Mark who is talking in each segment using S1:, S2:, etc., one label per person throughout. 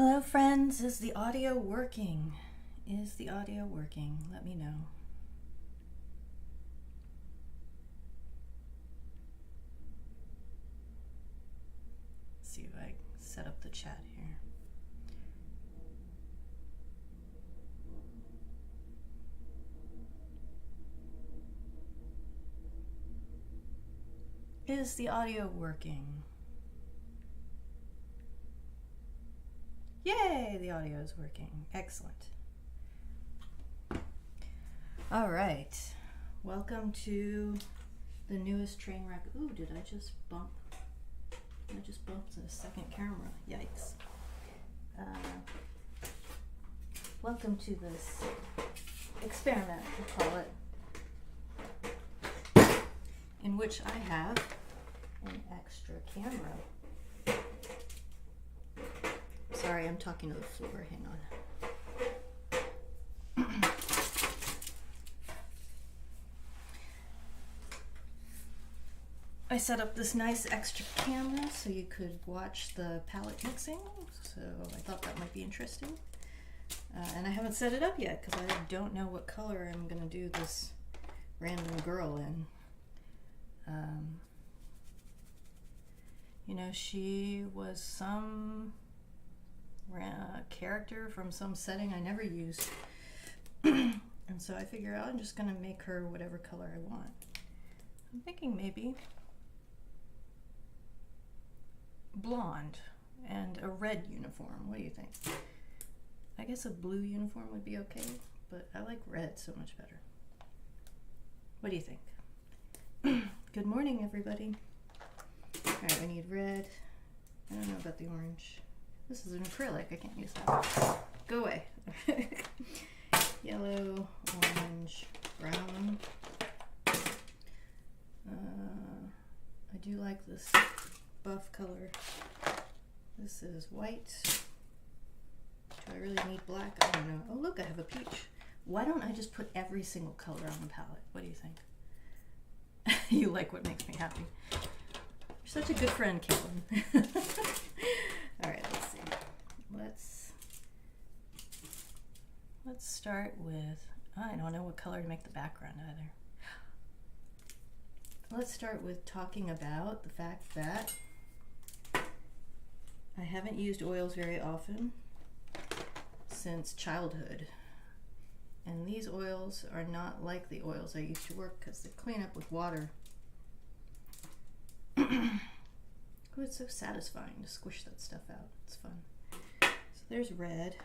S1: Hello friends, is the audio working? Is the audio working? Let me know. Let's see if I set up the chat here. Is the audio working? Yay, the audio is working. Excellent. All right, welcome to the newest train wreck. Ooh, did I just bump? I just bumped the second camera. Yikes. Welcome to this experiment, we'll call it, in which I have an extra camera. Sorry, I'm talking to the floor. Hang on. I set up this nice extra camera so you could watch the palette mixing, so I thought that might be interesting. And I haven't set it up yet because I don't know what color I'm going to do this random girl in. You know, she was some character from some setting I never used. And so I figure I'm just going to make her whatever color I want. I'm thinking maybe blonde and a red uniform. What do you think? I guess a blue uniform would be okay, but I like red so much better. What do you think? Good morning, everybody. All right, I need red. I don't know about the orange. This is an acrylic. I can't use that. Go away. Yellow, orange, brown. I do like this buff color. This is white. Do I really need black? I don't know. Oh look, I have a peach. Why don't I just put every single color on the palette? What do you think? You like what makes me happy. You're such a good friend, Caitlin. All right, let's see. Let's start with, I don't know what color to make the background either. Let's start with talking about the fact that I haven't used oils very often since childhood. And these oils are not like the oils I used to work because they clean up with water. Oh, it's so satisfying to squish that stuff out. It's fun. So there's red.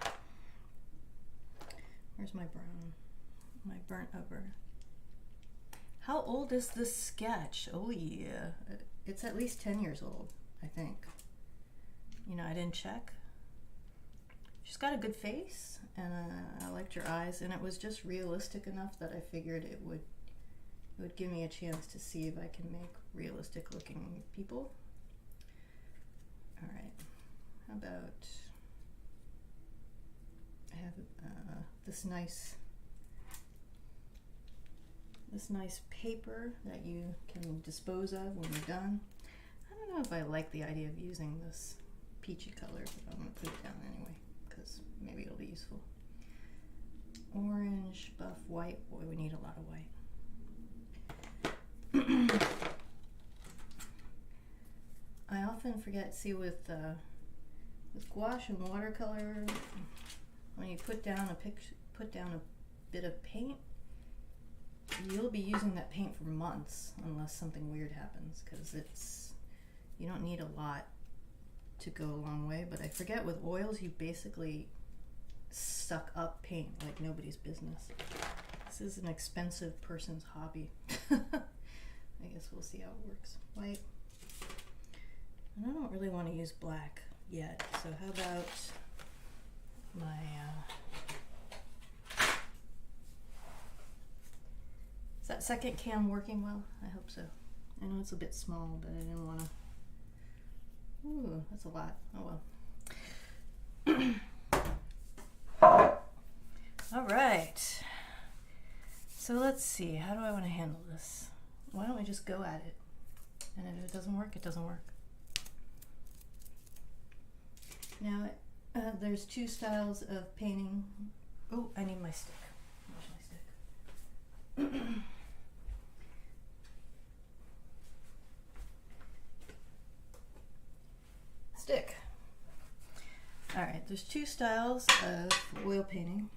S1: Where's my brown? My burnt umber. How old is this sketch? Oh yeah, it's at least 10 years old, I think. You know, I didn't check. She's got a good face, and I liked her eyes, and it was just realistic enough that I figured it would give me a chance to see if I can make realistic looking people. All right, how about I have this nice paper that you can dispose of when you're done. I don't know if I like the idea of using this peachy color, but I'm gonna put it down anyway because maybe it'll be useful. Orange, buff, white. Boy, we need a lot of white. I often forget, see with gouache and watercolor, when you put down a bit of paint, you'll be using that paint for months unless something weird happens, because you don't need a lot to go a long way. But I forget with oils, you basically suck up paint like nobody's business. This is an expensive person's hobby. I guess we'll see how it works. White. And I don't really want to use black yet, so how about my is that second cam working well? I hope so. I know it's a bit small, but I didn't want to. Ooh, that's a lot. Oh well. All right. So let's see. How do I want to handle this? Why don't we just go at it? And if it doesn't work, it doesn't work. Now, There's two styles of painting. Oh, I need my stick. Where's my stick? Stick. All right, there's two styles of oil painting.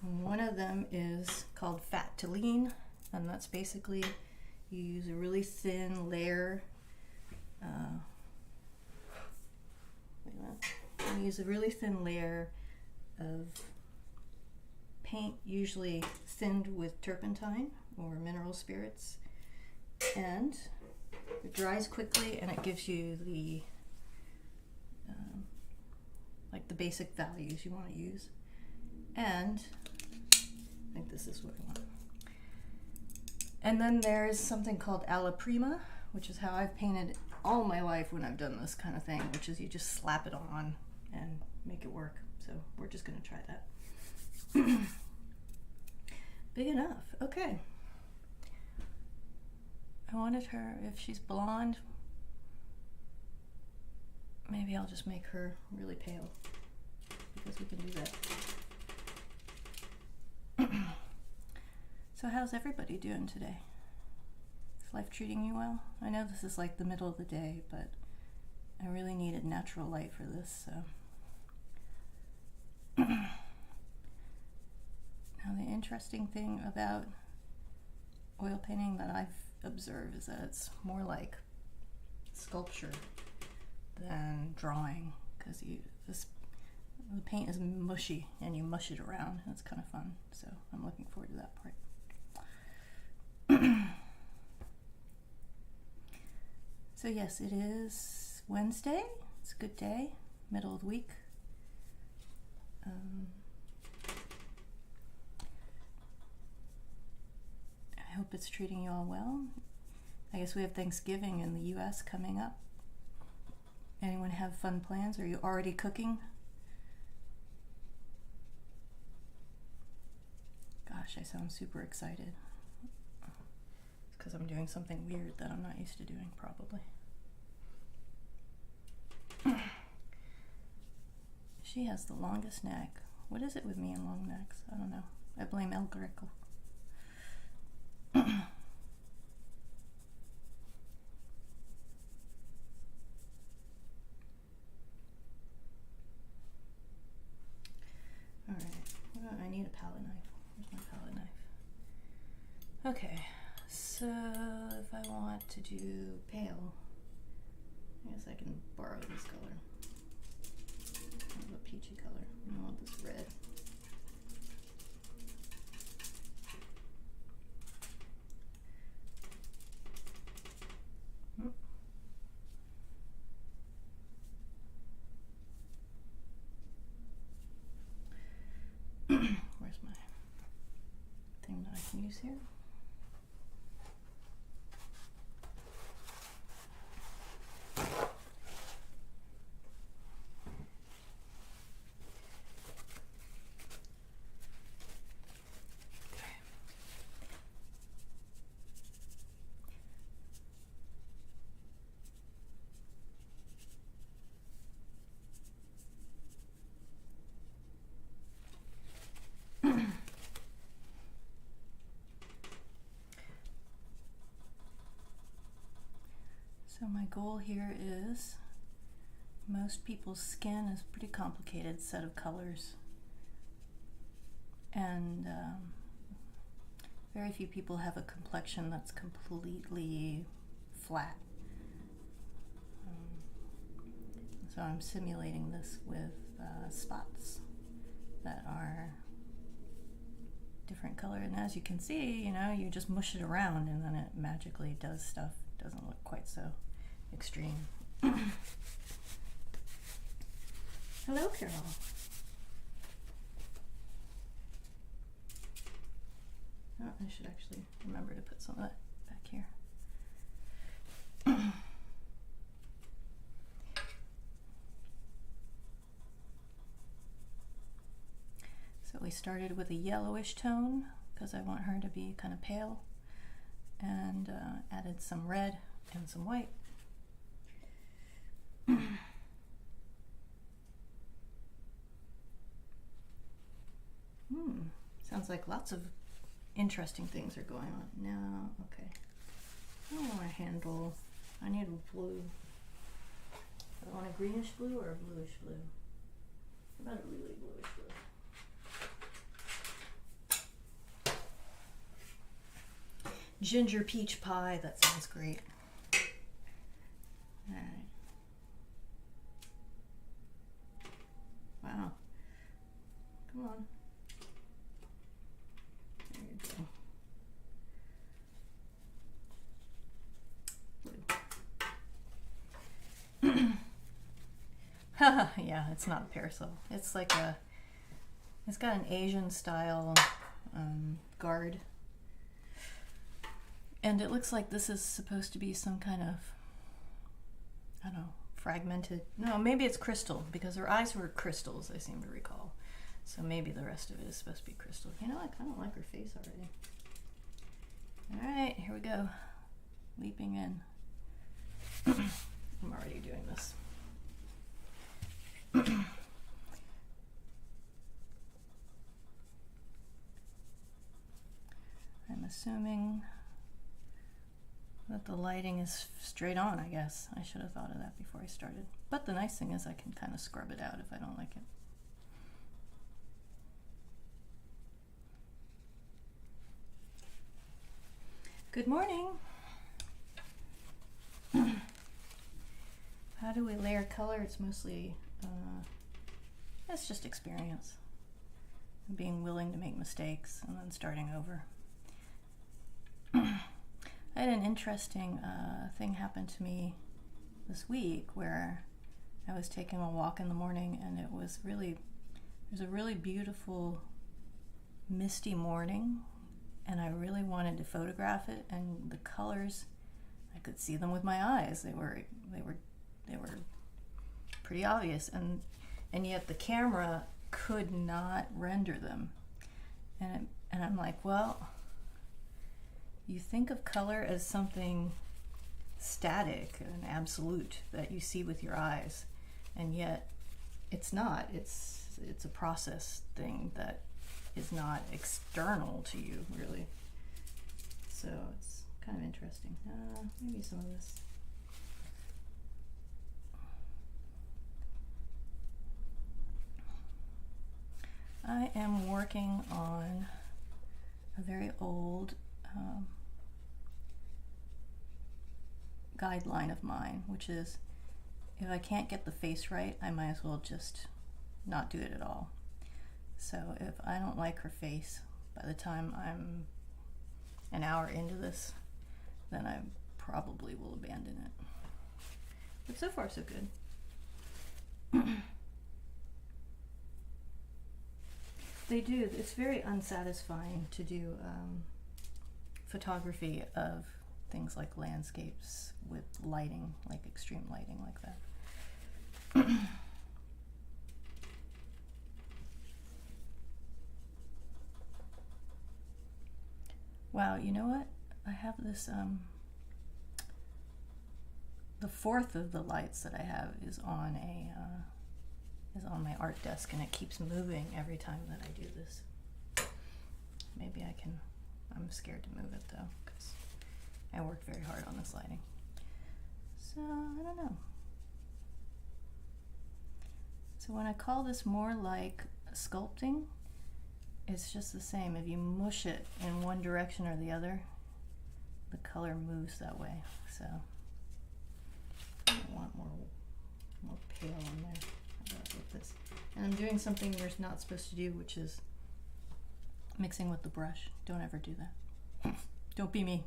S1: One of them is called fat to lean, and that's basically you use a really thin layer. You use a really thin layer of paint, usually thinned with turpentine or mineral spirits, and it dries quickly, and it gives you the like the basic values you want to use. And I think this is what I want. And then there's something called alla prima, which is how I've painted all my life when I've done this kind of thing, which is you just slap it on and make it work. So we're just going to try that. Big enough. Okay. I wanted her, if she's blonde, maybe I'll just make her really pale, because we can do that. So how's everybody doing today? Is life treating you well? I know this is like the middle of the day, but I really needed natural light for this, so. Now the interesting thing about oil painting that I've observed is that it's more like sculpture than drawing, because the paint is mushy and you mush it around, and it's kind of fun, so I'm looking forward to that part. So yes, it is Wednesday. It's a good day, middle of the week. I hope it's treating you all well. I guess we have Thanksgiving in the US coming up. Anyone have fun plans? Are you already cooking? Gosh, I sound super excited. It's because I'm doing something weird that I'm not used to doing, probably. She has the longest neck. What is it with me and long necks? I don't know. I blame El Greco. Alright, I need a palette knife. Where's my palette knife? Okay, so if I want to do pale, I guess I can borrow this color. Kind of a peachy color. I want this red. Where's my thing that I can use here? So my goal here is, most people's skin is a pretty complicated set of colors, and very few people have a complexion that's completely flat. So I'm simulating this with spots that are different color, and as you can see, you know, you just mush it around and then it magically does stuff. It doesn't look quite so extreme. Hello, Carol. Oh, I should actually remember to put some of that back here. So we started with a yellowish tone because I want her to be kind of pale, and added some red and some white. Sounds like lots of interesting things are going on. Now, okay. I don't want a handle. I need a blue. I want a greenish blue or a bluish blue? What about a really bluish blue? Ginger peach pie, that sounds great. Alright. Wow. Come on. There you go. Haha, yeah, it's not a parasol. It's like it's got an Asian style guard. And it looks like this is supposed to be some kind of, I don't know, fragmented. No, maybe it's crystal, because her eyes were crystals, I seem to recall. So maybe the rest of it is supposed to be crystal. You know, I kind of like her face already. Alright, here we go. Leaping in. I'm already doing this. I'm assuming that the lighting is straight on, I guess. I should have thought of that before I started. But the nice thing is I can kind of scrub it out if I don't like it. Good morning. How do we layer color? It's mostly, it's just experience. Being willing to make mistakes and then starting over. I had an interesting thing happen to me this week where I was taking a walk in the morning, and it was a really beautiful misty morning, and I really wanted to photograph it, and the colors, I could see them with my eyes. They were pretty obvious, and yet the camera could not render them. And I'm like, well, you think of color as something static and absolute that you see with your eyes, and yet it's not. It's a process thing that is not external to you, really. So it's kind of interesting. Maybe some of this. I am working on a very old guideline of mine, which is if I can't get the face right, I might as well just not do it at all. So if I don't like her face by the time I'm an hour into this, then I probably will abandon it. But so far so good. They do. It's very unsatisfying to do photography of things like landscapes with lighting, like extreme lighting like that. Wow, you know what? I have this, the fourth of the lights that I have is on my art desk, and it keeps moving every time that I do this. Maybe I'm scared to move it though, because I worked very hard on this lighting. So, I don't know. So when I call this more like sculpting, it's just the same. If you mush it in one direction or the other, the color moves that way. So I want more pale in there. How about with this? And I'm doing something you're not supposed to do, which is mixing with the brush. Don't ever do that. Don't be me.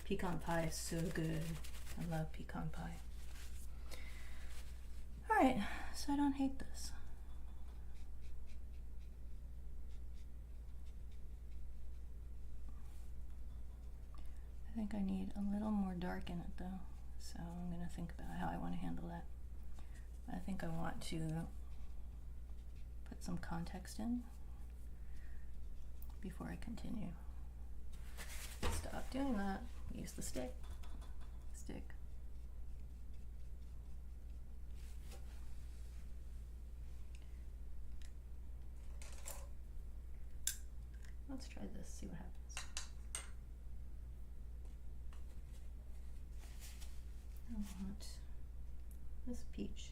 S1: Pecan pie is so good. I love pecan pie. Alright, so I don't hate this. I think I need a little more dark in it though, so I'm going to think about how I want to handle that. I think I want to put some context in before I continue. Stop doing that. Use the stick. try this, see what happens. I want this peach.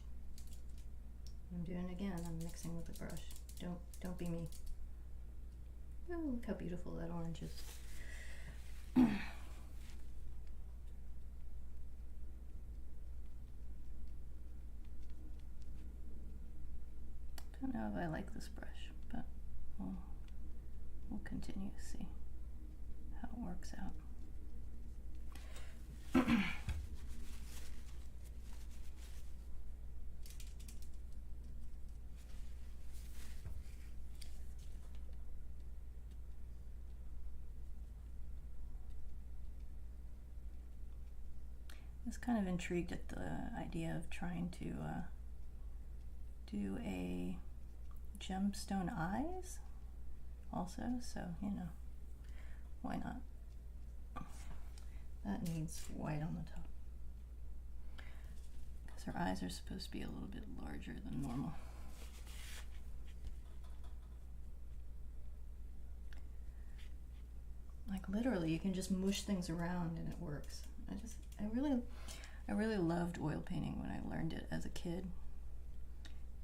S1: I'm doing it again, I'm mixing with the brush. Don't be me. Oh, look how beautiful that orange is. Don't know if I like this brush, but we'll continue to see how it works out. I was kind of intrigued at the idea of trying to do a gemstone eyes also, so you know, why not? That needs white on the top because her eyes are supposed to be a little bit larger than normal. Like literally you can just mush things around and it works. I really loved oil painting when I learned it as a kid.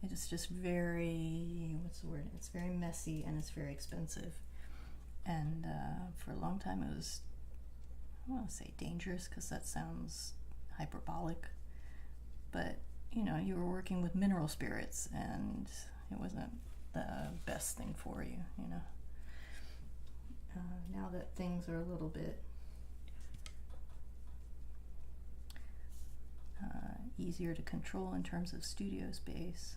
S1: It is just very, what's the word? It's very messy and it's very expensive. And for a long time it was, I don't want to say dangerous because that sounds hyperbolic, but you know, you were working with mineral spirits and it wasn't the best thing for you, you know. Now that things are a little bit easier to control in terms of studio space.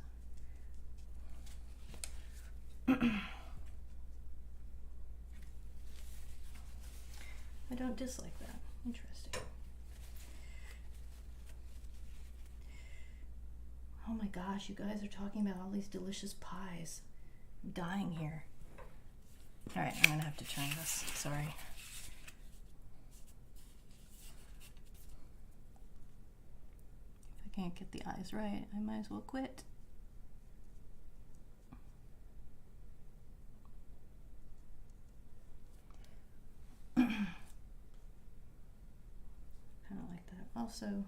S1: I don't dislike that. Interesting. Oh my gosh, you guys are talking about all these delicious pies. I'm dying here. All right, I'm gonna have to turn this. Sorry. If I can't get the eyes right, I might as well quit. Kind of like that. Also,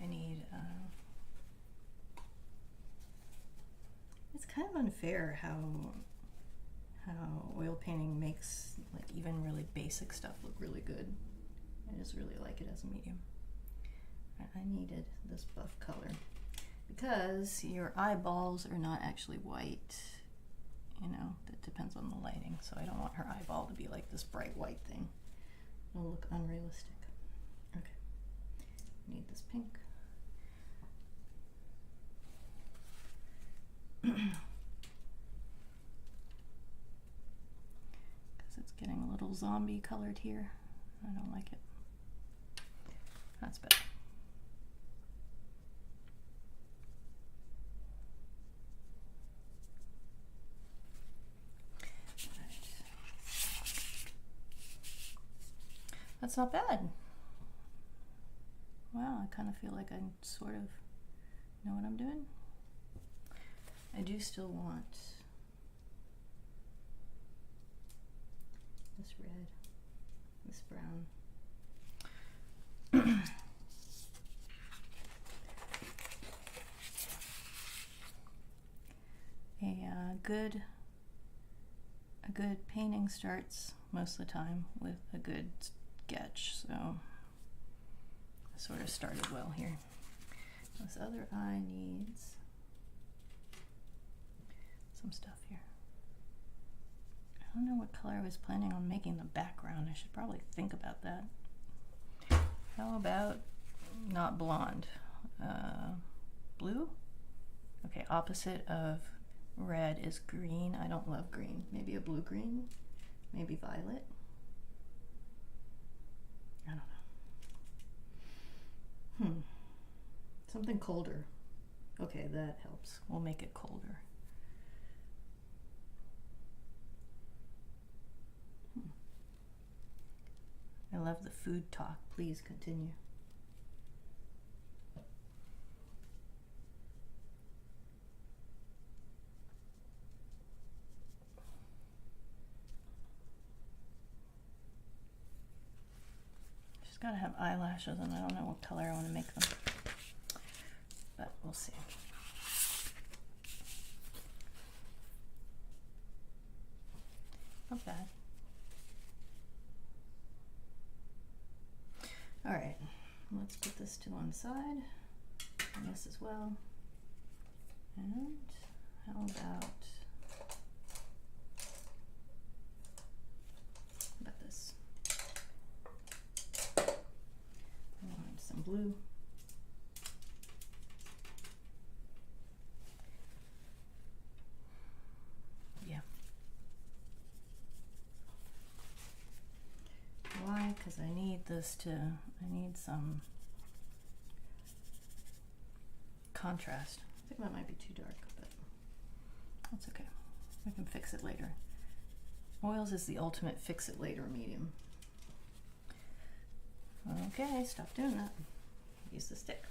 S1: I need, it's kind of unfair how oil painting makes like even really basic stuff look really good. I just really like it as a medium. I needed this buff color because your eyeballs are not actually white. You know, that depends on the lighting, so I don't want her eyeball to be like this bright white thing. It'll look unrealistic. Okay, need this pink. Because it's getting a little zombie colored here. I don't like it. That's better. That's not bad. Wow, I kind of feel like I sort of know what I'm doing. I do still want this red, this brown. A good painting starts most of the time with a good sketch, so I sort of started well here. This other eye needs some stuff here. I don't know what color I was planning on making the background. I should probably think about that. How about not blonde? Blue? Okay, opposite of red is green. I don't love green. Maybe a blue-green? Maybe violet? I don't know. Something colder. Okay, that helps. We'll make it colder. I love the food talk. Please continue. She's got to have eyelashes, and I don't know what color I want to make them, but we'll see. Not bad. All right, let's put this to one side, and this as well. And how about this? I want some blue. Yeah. Why? Because I need I need some contrast. I think that might be too dark, but that's okay. We can fix it later. Oils is the ultimate fix-it-later medium. Okay, stop doing that. Use the stick.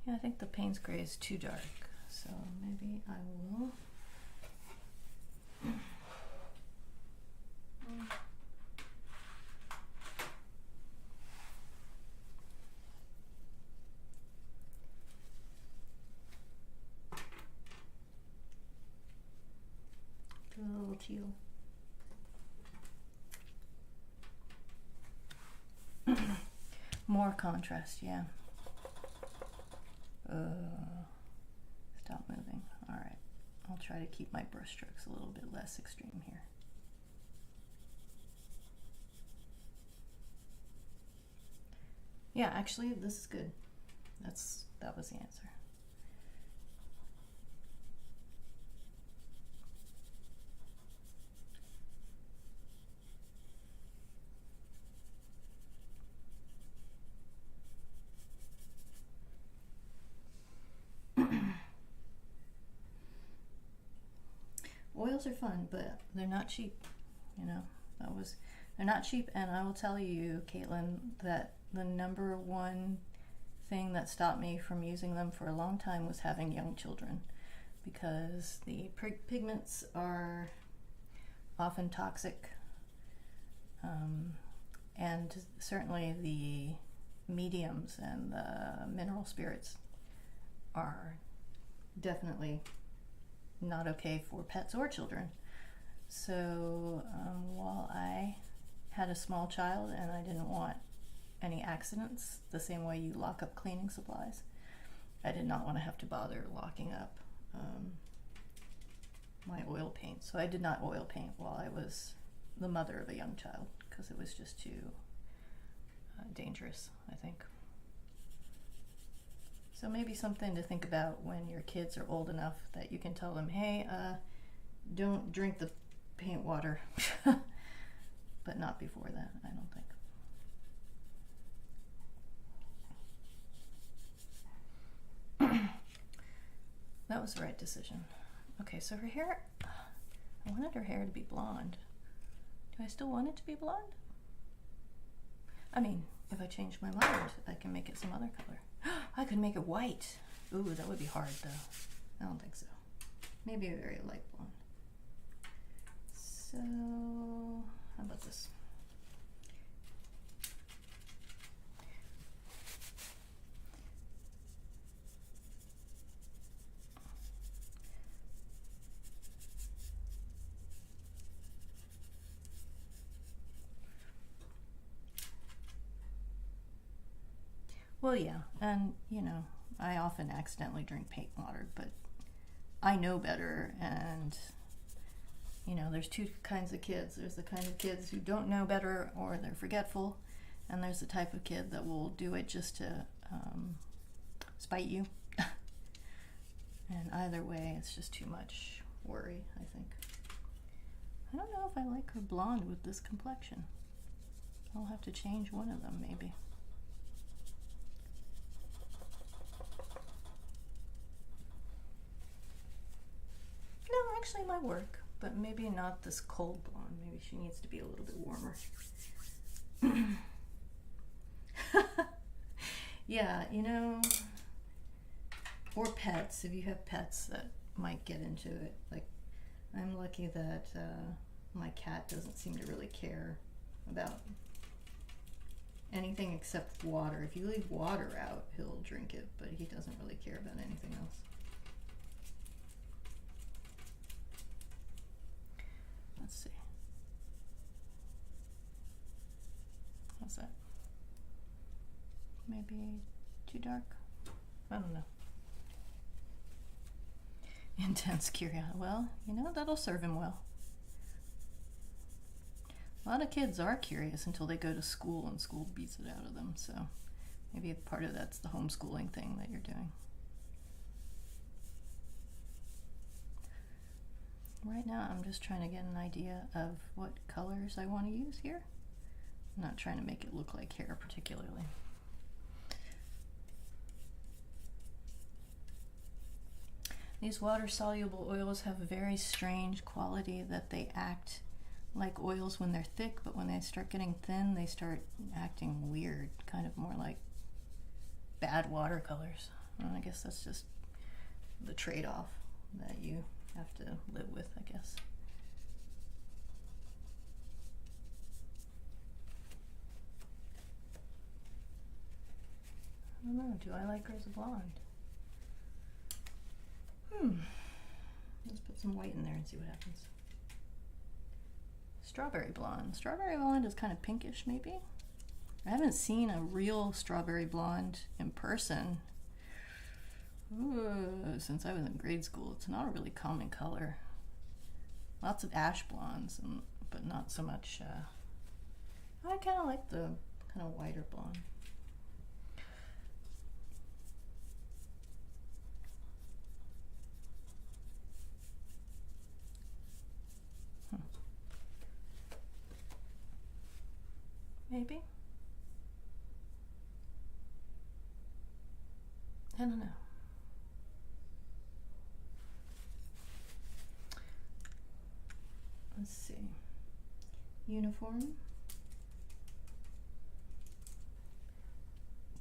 S1: Yeah, I think the Payne's Gray is too dark, so maybe I will do a little teal. More contrast, yeah. Stop moving. All right, I'll try to keep my brush strokes a little bit less extreme here. Yeah, actually, this is good. That was the answer. Oils are fun, but they're not cheap. You know, they're not cheap, and I will tell you, Caitlin, that the number one thing that stopped me from using them for a long time was having young children, because the pigments are often toxic, and certainly the mediums and the mineral spirits are definitely not okay for pets or children. So while I had a small child and I didn't want any accidents, the same way you lock up cleaning supplies, I did not want to have to bother locking up my oil paint. So I did not oil paint while I was the mother of a young child, because it was just too dangerous, I think. So maybe something to think about when your kids are old enough that you can tell them, hey, don't drink the paint water. But not before that, I don't think. That was the right decision. Okay, so her hair, I wanted her hair to be blonde. Do I still want it to be blonde? I mean, if I change my mind, I can make it some other color. I could make it white. Ooh, that would be hard though. I don't think so. Maybe a very light blonde. So, how about this? Well, yeah, and you know, I often accidentally drink paint water, but I know better, and you know, there's two kinds of kids. There's the kind of kids who don't know better, or they're forgetful, and there's the type of kid that will do it just to spite you. And either way, it's just too much worry, I think. I don't know if I like her blonde with this complexion. I'll have to change one of them, maybe. No, actually it might work, but maybe not this cold blonde. Maybe she needs to be a little bit warmer. Yeah, you know, or pets, if you have pets that might get into it. Like, I'm lucky that my cat doesn't seem to really care about anything except water. If you leave water out, he'll drink it, but he doesn't really care about anything else. Let's see. How's that? Maybe too dark? I don't know. Intense curiosity. Well, you know, that'll serve him well. A lot of kids are curious until they go to school and school beats it out of them, so maybe part of that's the homeschooling thing that you're doing. Right now I'm just trying to get an idea of what colors I want to use here. I'm not trying to make it look like hair particularly. These water-soluble oils have a very strange quality that they act like oils when they're thick, but when they start getting thin, they start acting weird, kind of more like bad watercolors. Well, I guess that's just the trade-off that you have to live with, I guess. I don't know, do I like her as a blonde? Let's put some white in there and see what happens. Strawberry blonde. Strawberry blonde is kind of pinkish, maybe? I haven't seen a real strawberry blonde in person since I was in grade school. It's not a really common color. Lots of ash blondes, but not so much. I kind of like the kind of whiter blonde. Maybe? I don't know. Let's see. Uniform.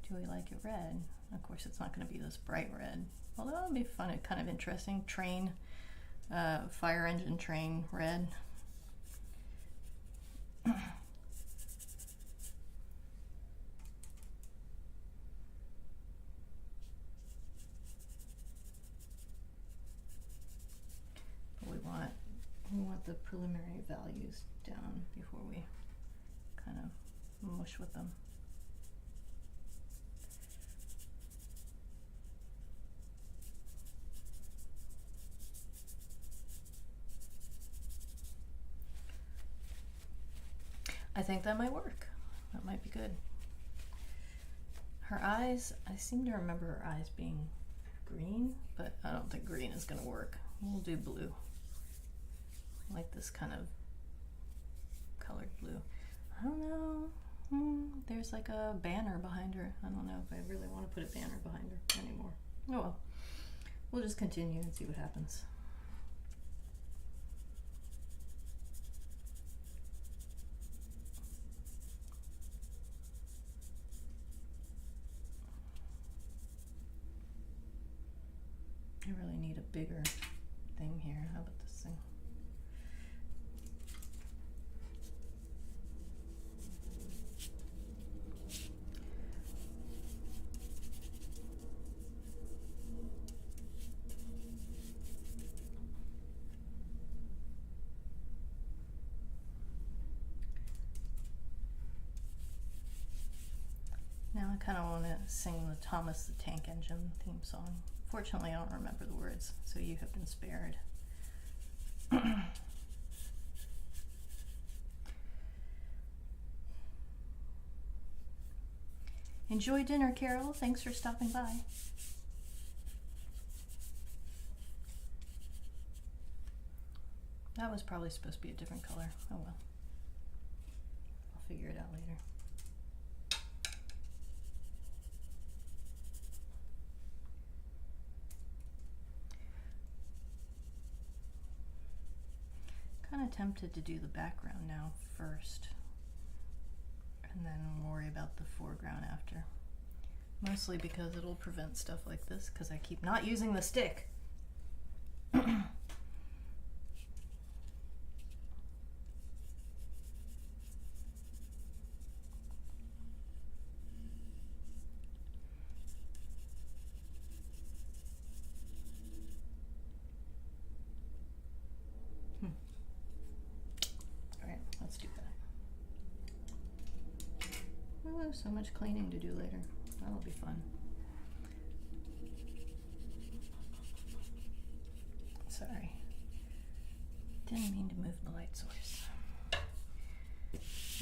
S1: Do we like it red? Of course, it's not going to be this bright red. Although it'll be fun and kind of interesting. Train, fire engine train red. We want the preliminary values down before we kind of mush with them. I think that might work. That might be good. Her eyes, I seem to remember her eyes being green, but I don't think green is going to work. We'll do blue. I like this kind of colored blue. I don't know. There's like a banner behind her. I don't know if I really want to put a banner behind her anymore. Oh well. We'll just continue and see what happens. I really need a bigger thing here. How about this thing? Now I kind of want to sing the Thomas the Tank Engine theme song. Fortunately, I don't remember the words, so you have been spared. Enjoy dinner, Carol. Thanks for stopping by. That was probably supposed to be a different color. Oh well. I'll figure it out later. Kind of tempted to do the background now first, and then worry about the foreground after. Mostly because it'll prevent stuff like this, because I keep not using the stick. Alright, let's do that. Oh, so much cleaning to do later. That'll be fun. Sorry. Didn't mean to move the light source.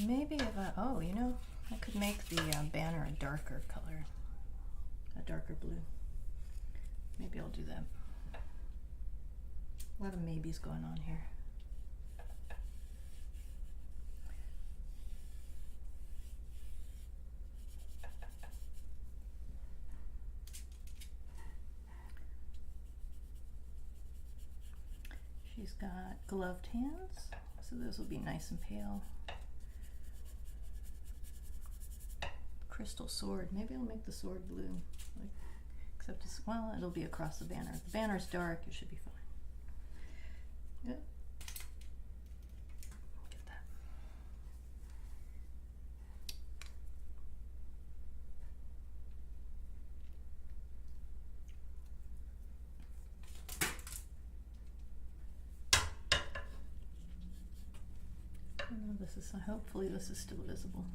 S1: Maybe if I, oh, you know, I could make the banner a darker color. A darker blue. Maybe I'll do that. A lot of maybes going on here. She's got gloved hands, so those will be nice and pale. Crystal sword. Maybe I'll make the sword blue. Like, except it's, well, it'll be across the banner. If the banner's dark, it should be fine. Yep. Get that. Oh, this is, hopefully this is still visible.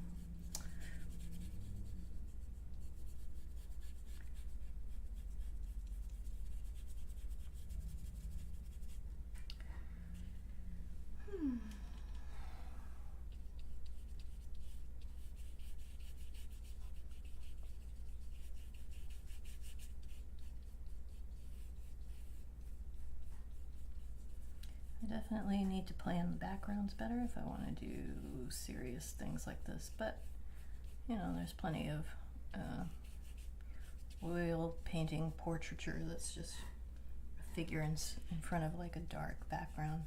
S1: Definitely need to plan the backgrounds better if I want to do serious things like this, but you know, there's plenty of oil painting portraiture that's just a figure in front of like a dark background,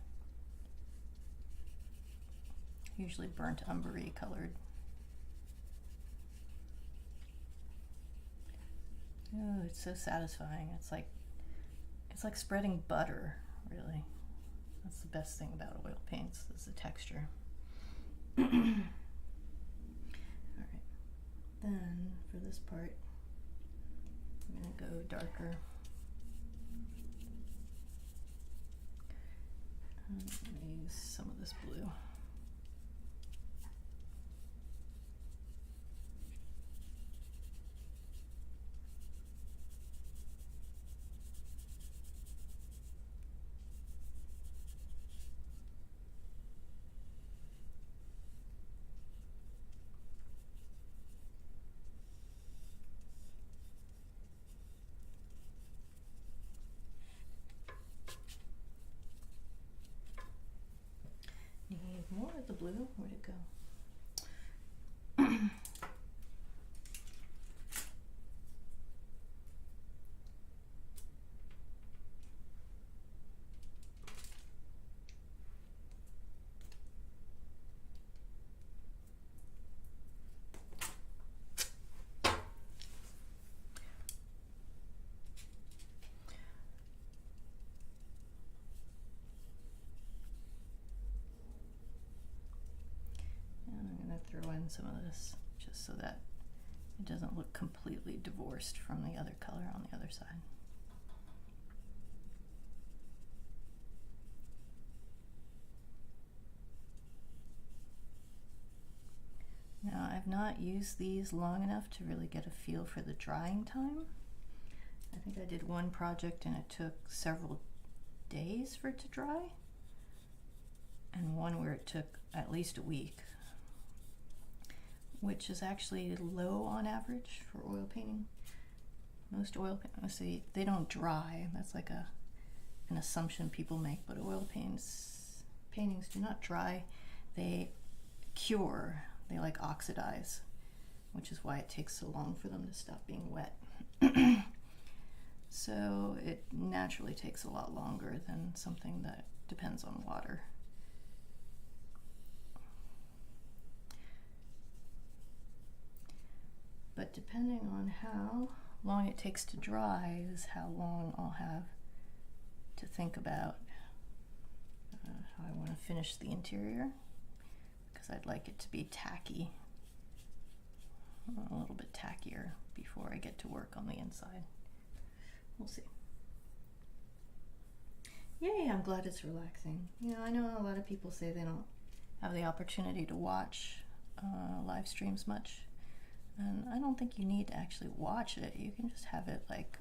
S1: usually burnt umbery colored. Ooh, it's so satisfying. It's like spreading butter, really. That's the best thing about oil paints, is the texture. Alright, then for this part, I'm going to go darker. I'm going to use some of this blue. Need more of the blue. Where'd it go? Throw in some of this just so that it doesn't look completely divorced from the other color on the other side. Now, I've not used these long enough to really get a feel for the drying time. I think I did one project and it took several days for it to dry, and one where it took at least a week, which is actually low on average for oil painting. Most oil paintings, they don't dry. That's like an assumption people make, but oil paintings do not dry. They cure. They like oxidize, which is why it takes so long for them to stop being wet. So it naturally takes a lot longer than something that depends on water. but depending on how long it takes to dry is how long I'll have to think about how I want to finish the interior, because I'd like it to be tacky, a little bit tackier before I get to work on the inside. We'll see. Yay, I'm glad it's relaxing. You know, I know a lot of people say they don't have the opportunity to watch live streams much, and I don't think you need to actually watch it. You can just have it like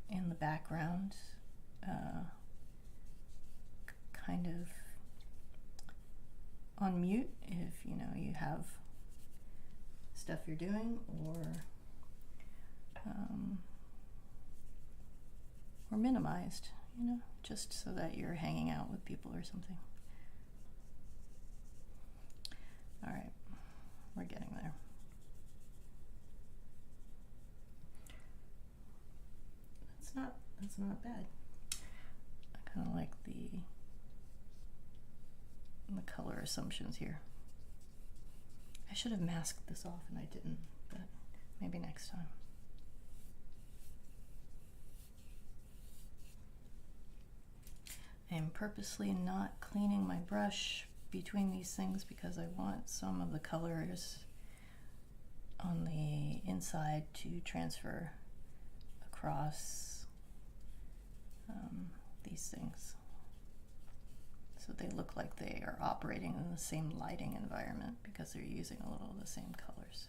S1: in the background, kind of on mute if you know you have stuff you're doing, or minimized, you know, just so that you're hanging out with people or something. All right, we're getting there. That's not bad. I kind of like the color assumptions here. I should have masked this off and I didn't, but maybe next time. I am purposely not cleaning my brush between these things because I want some of the colors on the inside to transfer across these things, so they look like they are operating in the same lighting environment because they're using a little of the same colors.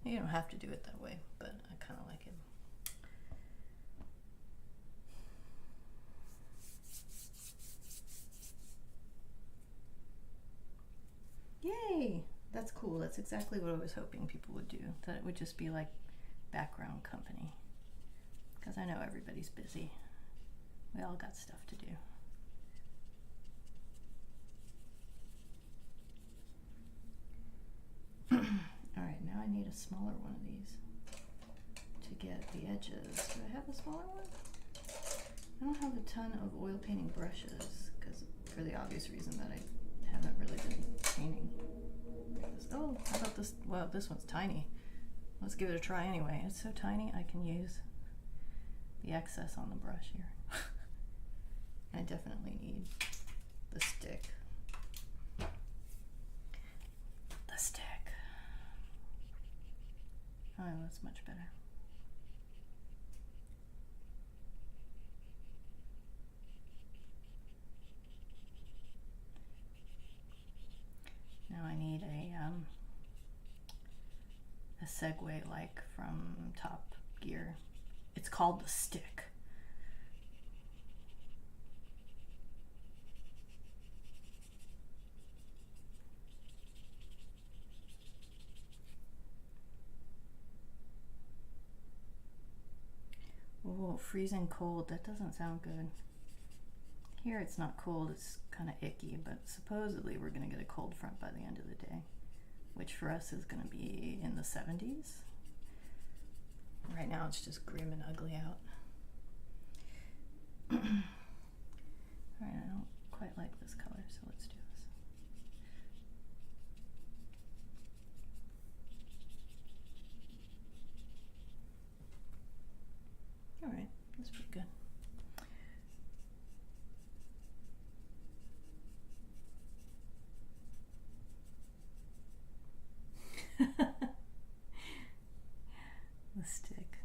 S1: You don't have to do it that way, but I kind of like it. Yay! That's cool. That's exactly what I was hoping people would do, that it would just be like background company, because I know everybody's busy. We all got stuff to do. Alright, now I need a smaller one of these to get the edges. Do I have a smaller one? I don't have a ton of oil painting brushes, because for the obvious reason that I haven't really been painting. Oh, how about this? Well, this one's tiny. Let's give it a try anyway. It's so tiny I can use the excess on the brush here. I definitely need the stick. The stick. Oh, that's much better. Now I need a Segway like from Top Gear. It's called the stick. Oh, freezing cold. That doesn't sound good. Here it's not cold, it's kind of icky, but supposedly we're going to get a cold front by the end of the day, which for us is going to be in the 70s. Right now it's just grim and ugly out. Alright, I don't quite like this color, so let's do this. Alright, that's pretty good. The stick.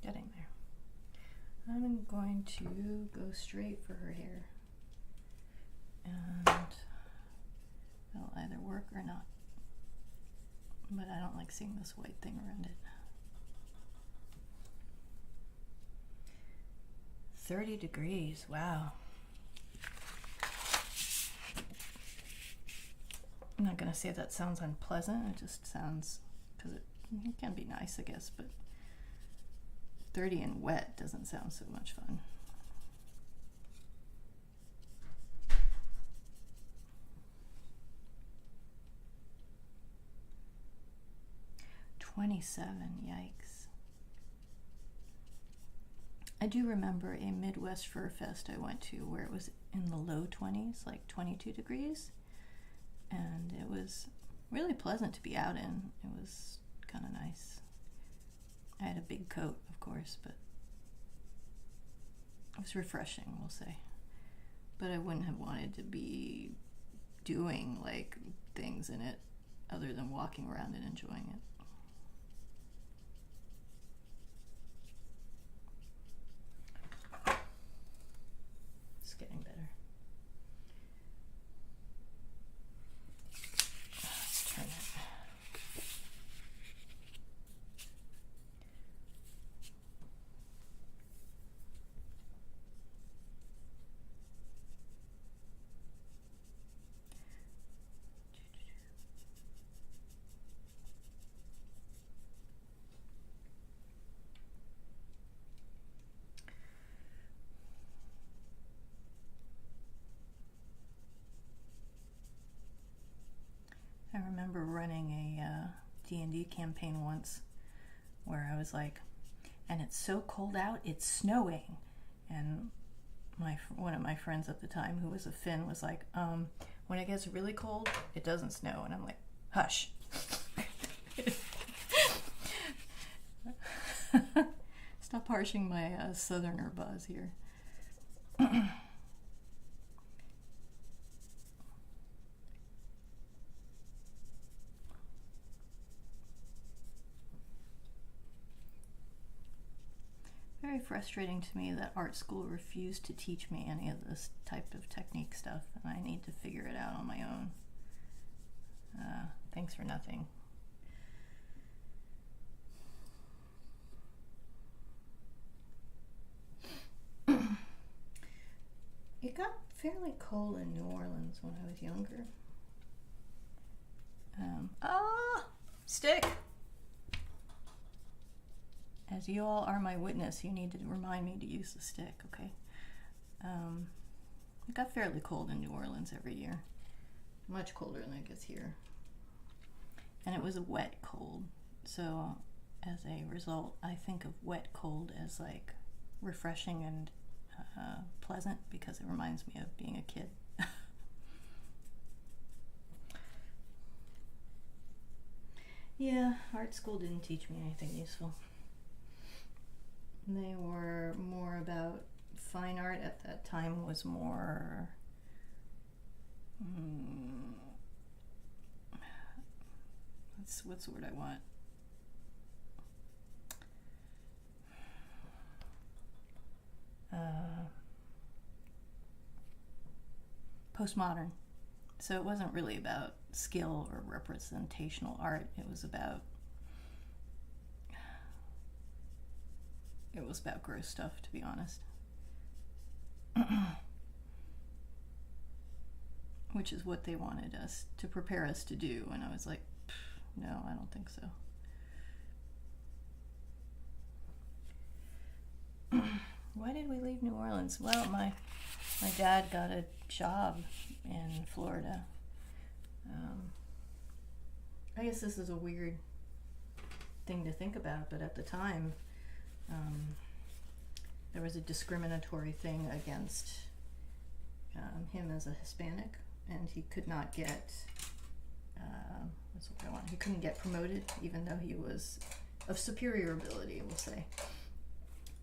S1: Getting there. I'm going to go straight for her hair, and it'll either work or not, but I don't like seeing this white thing around it. 30 degrees, wow. I'm not gonna say that sounds unpleasant, it just sounds, because it can be nice, I guess, but 30 and wet doesn't sound so much fun. $27, yikes. I do remember a Midwest Fur Fest I went to where it was in the low 20s, like 22 degrees, and it was really pleasant to be out in. It was kind of nice. I had a big coat, of course, but it was refreshing, we'll say. But I wouldn't have wanted to be doing like things in it other than walking around and enjoying it. It's getting better. Let's turn it. I remember running a D&D campaign once where I was like, and it's so cold out, it's snowing. And one of my friends at the time, who was a Finn, was like, when it gets really cold, it doesn't snow. And I'm like, hush. Stop harshing my southerner buzz here. Very frustrating to me that art school refused to teach me any of this type of technique stuff, and I need to figure it out on my own. Thanks for nothing. It got fairly cold in New Orleans when I was younger. Stick! As you all are my witness, you need to remind me to use the stick, okay? It got fairly cold in New Orleans every year. Much colder than it gets here. And it was a wet cold. So as a result, I think of wet cold as like refreshing and pleasant because it reminds me of being a kid. Yeah, art school didn't teach me anything useful. They were more about fine art at that time, was more what's the word I want? Postmodern. So it wasn't really about skill or representational art. It was about gross stuff, to be honest. Which is what they wanted us to prepare us to do, and I was like, no, I don't think so. Why did we leave New Orleans? Well, my dad got a job in Florida. I guess this is a weird thing to think about, but at the time, there was a discriminatory thing against him as a Hispanic, and he could not get he couldn't get promoted, even though he was of superior ability, we'll say.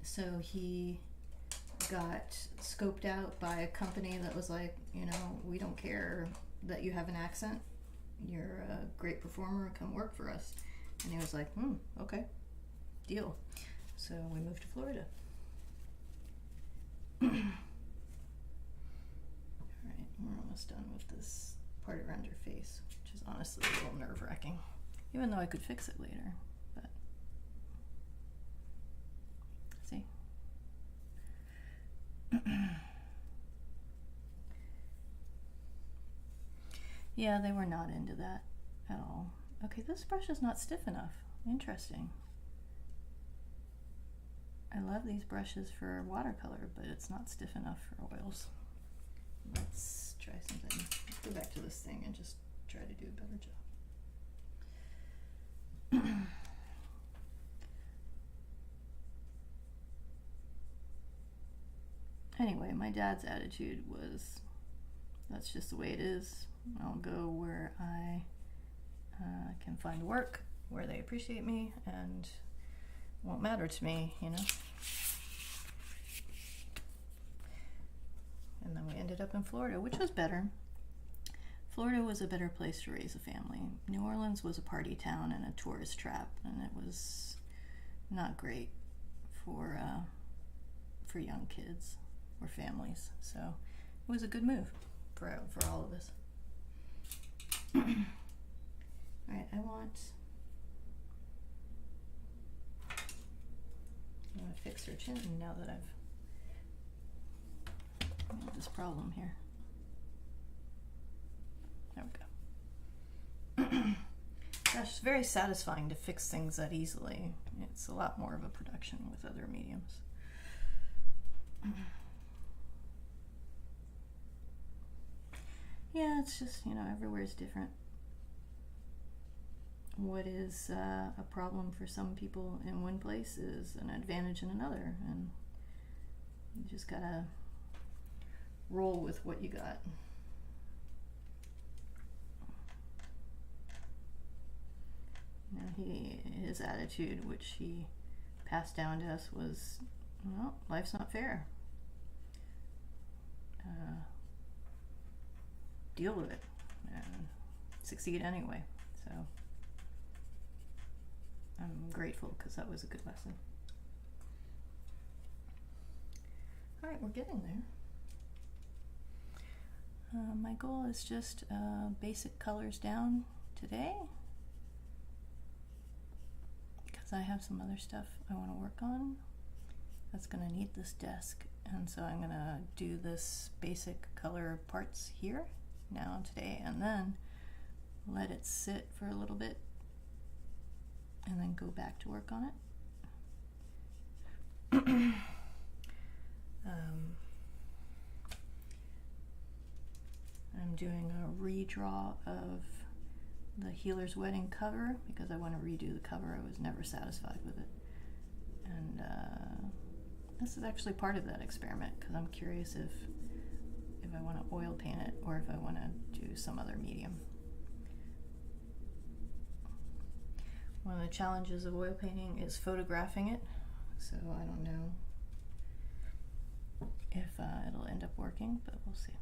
S1: So he got scoped out by a company that was like, we don't care that you have an accent, you're a great performer, come work for us. And he was like, okay, deal. So we moved to Florida. Alright, we're almost done with this part around your face, which is honestly a little nerve-wracking, even though I could fix it later. But see. Yeah, they were not into that at all. Okay, this brush is not stiff enough. Interesting. I love these brushes for watercolor, but it's not stiff enough for oils. Let's try something. Let's go back to this thing and just try to do a better job. Anyway, my dad's attitude was, that's just the way it is. I'll go where I can find work, where they appreciate me, and it won't matter to me, you know. And then we ended up in Florida, which was better. Florida was a better place to raise a family. New Orleans was a party town and a tourist trap, and it was not great for young kids or families. So it was a good move for all of us. All right, I want to fix her chin now that I've got this problem here. There we go. Gosh, it's very satisfying to fix things that easily. It's a lot more of a production with other mediums. Yeah, it's just, you know, everywhere's different. What is a problem for some people in one place is an advantage in another, and you just gotta roll with what you got. You know, his attitude, which he passed down to us, was, well, life's not fair. Deal with it and succeed anyway. So I'm grateful, because that was a good lesson. All right, we're getting there. My goal is just basic colors down today, because I have some other stuff I want to work on that's going to need this desk, and so I'm going to do this basic color parts here now today, and then let it sit for a little bit, and then go back to work on it. I'm doing a redraw of the Healer's Wedding cover, because I want to redo the cover. I was never satisfied with it, and this is actually part of that experiment, because I'm curious if I want to oil paint it or if I want to do some other medium. One of the challenges of oil painting is photographing it, so I don't know if it'll end up working, but we'll see.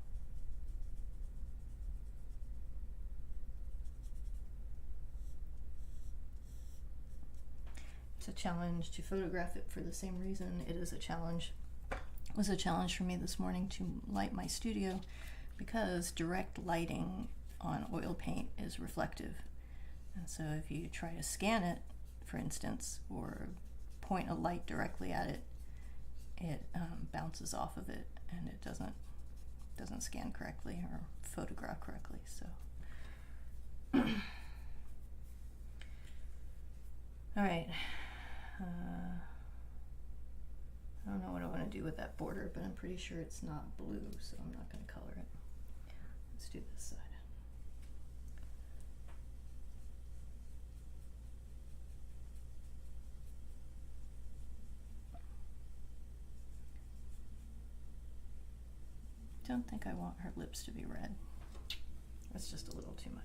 S1: It's a challenge to photograph it for the same reason it is a challenge. It was a challenge for me this morning to light my studio, because direct lighting on oil paint is reflective. And so if you try to scan it, for instance, or point a light directly at it, it bounces off of it, and it doesn't scan correctly or photograph correctly. So all right. I don't know what I want to do with that border, but I'm pretty sure it's not blue, so I'm not going to color it. Let's do this side. Don't think I want her lips to be red. That's just a little too much.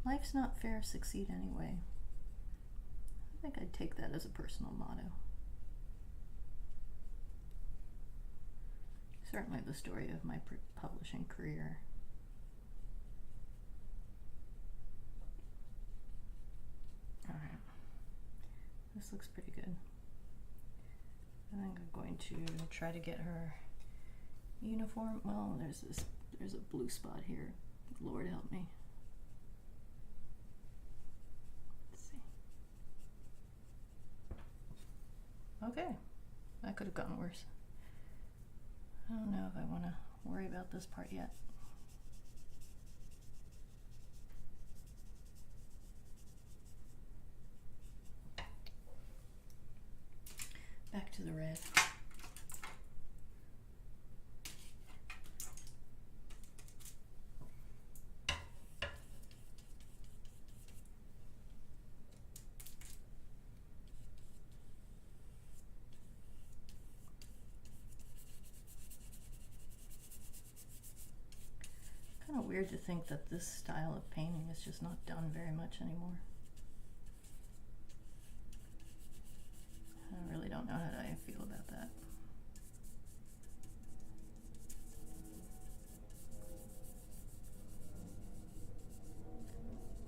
S1: Life's not fair, succeed anyway. I think I'd take that as a personal motto. Certainly the story of my publishing career. All right, this looks pretty good. I think I'm going to try to get her uniform. Well, there's a blue spot here. Lord help me. Okay, that could have gotten worse. I don't know if I want to worry about this part yet. Back to the red. Kind of weird to think that this style of painting is just not done very much anymore. I really don't know how I feel about that.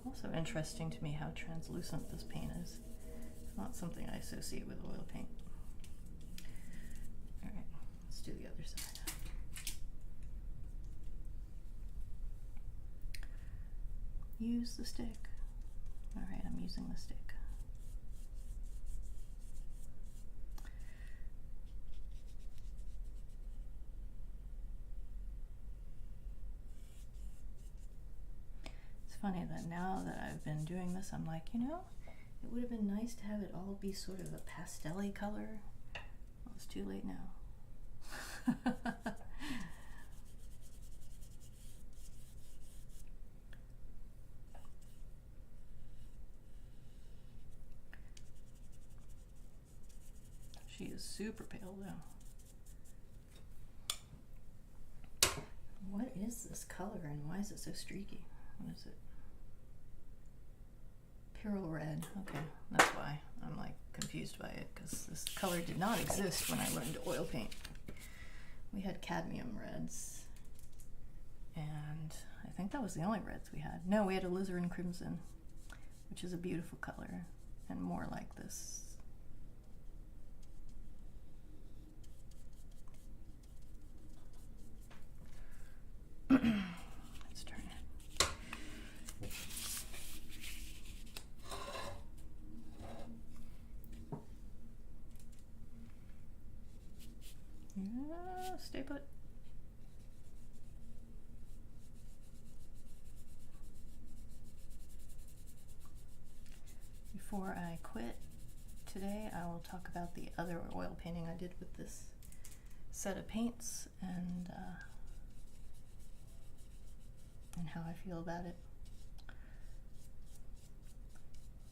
S1: Also interesting to me how translucent this paint is. It's not something I associate with oil paint. Alright, let's do the other side. Use the stick. Alright, I'm using the stick. It's funny that now that I've been doing this, I'm like, you know, it would have been nice to have it all be sort of a pastel-y color. Well, it's too late now. She is super pale though. What is this color and why is it so streaky? What is it? Pyrrole red. Okay, that's why I'm like confused by it, because this color did not exist when I learned to oil paint. We had cadmium reds, and I think that was the only reds we had. No, we had alizarin crimson, which is a beautiful color and more like this. Let's turn it. Yeah, stay put. Before I quit today, I will talk about the other oil painting I did with this set of paints and how I feel about it,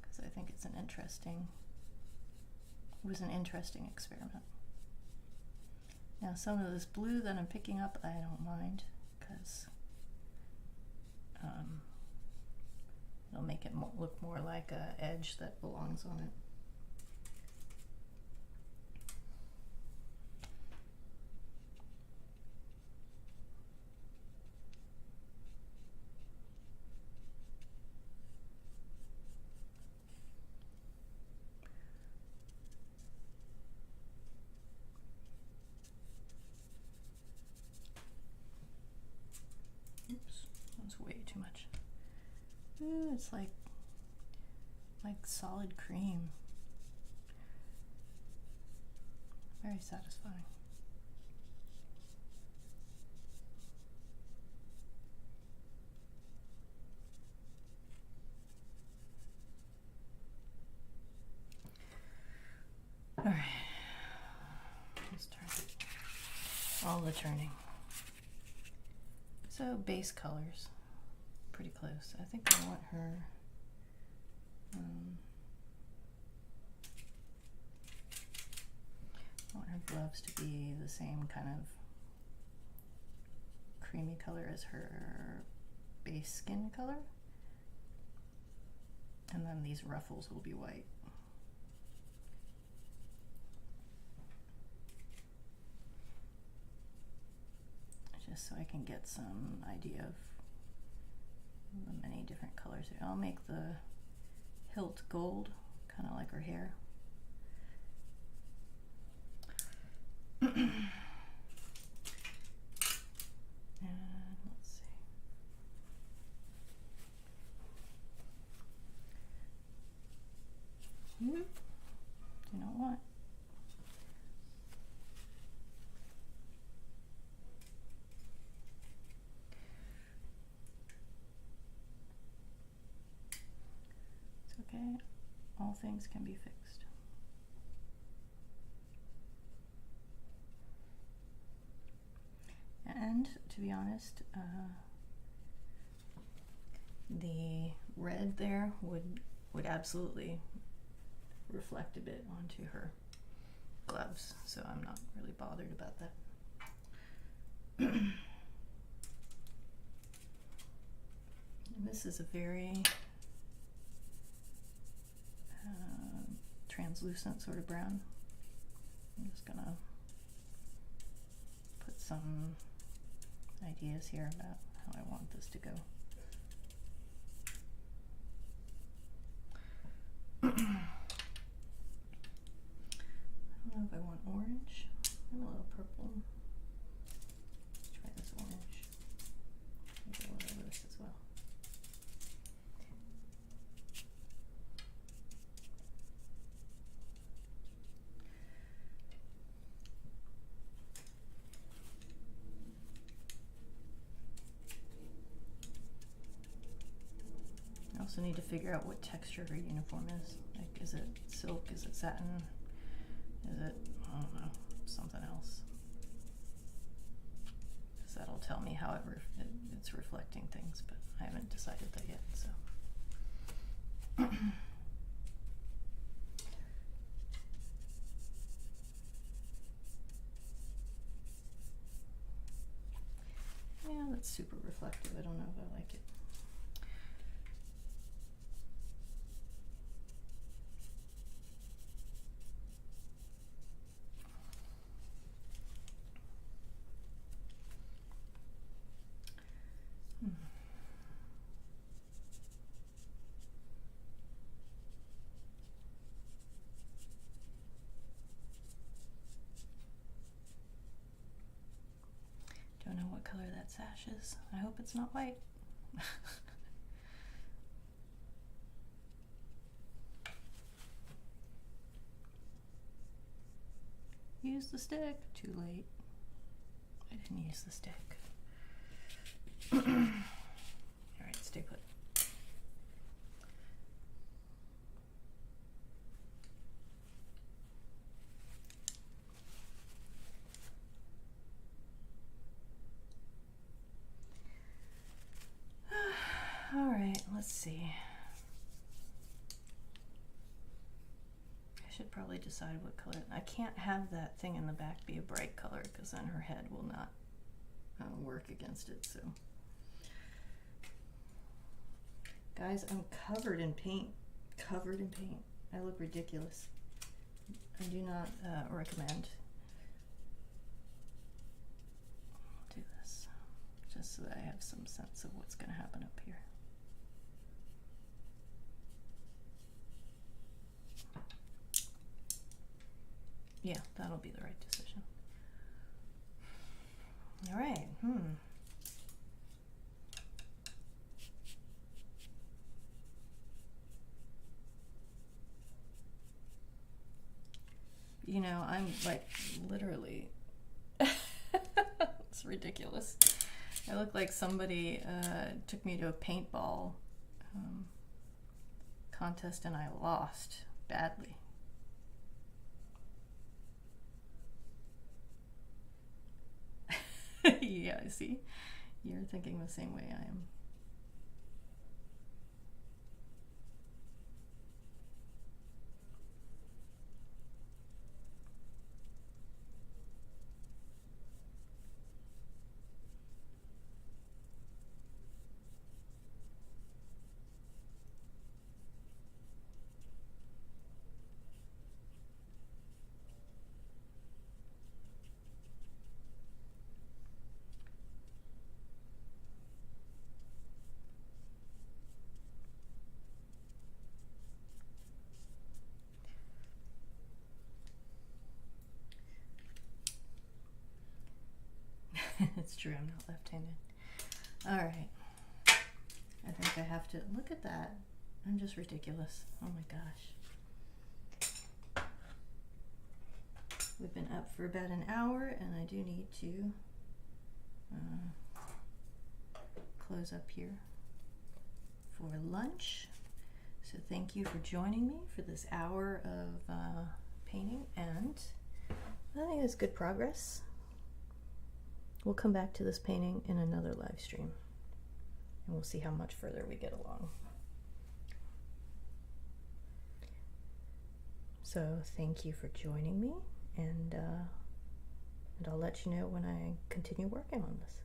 S1: because I think it's an interesting, it was an interesting experiment. Now some of this blue that I'm picking up I don't mind, because it'll make it look more like a edge that belongs on it. Oops, that's way too much. Ooh, it's like solid cream. Very satisfying. All right, let's turn it. All the turning. So base colors, pretty close. I think I want her gloves to be the same kind of creamy color as her base skin color, and then these ruffles will be white. Just so I can get some idea of the many different colors. I'll make the hilt gold, kind of like her hair. And let's see. Do not want. Okay, all things can be fixed. And to be honest, the red there would absolutely reflect a bit onto her gloves, so I'm not really bothered about that. And this is a very translucent sort of brown. I'm just gonna put some ideas here about how I want this to go. I don't know if I want orange. I'm a little purple. Let's try this orange. Maybe a little of this as well. I also need to figure out what texture her uniform is. Like, is it silk? Is it satin? Is it, I don't know, something else? Because that'll tell me however it's reflecting things, but I haven't decided that yet, so. Yeah, that's super reflective. I don't know if I like it. Don't know what color that sash is. I hope it's not white. Use the stick. Too late. I didn't use the stick. Alright, stay put. Alright, let's see. I should probably decide what color. I can't have that thing in the back be a bright color because then her head will not work against it. So, guys, I'm covered in paint. Covered in paint. I look ridiculous. I do not recommend. I'll do this just so that I have some sense of what's going to happen up here. Yeah, that'll be the right decision. All right. You know, I'm like literally, it's ridiculous. I look like somebody took me to a paintball contest and I lost badly. Yeah, I see. You're thinking the same way I am. It's true, I'm not left-handed. All right. I think I have to look at that. I'm just ridiculous. Oh my gosh. We've been up for about an hour and I do need to close up here for lunch. So thank you for joining me for this hour of painting, and I think it's good progress. We'll come back to this painting in another live stream, and we'll see how much further we get along. So thank you for joining me, and I'll let you know when I continue working on this.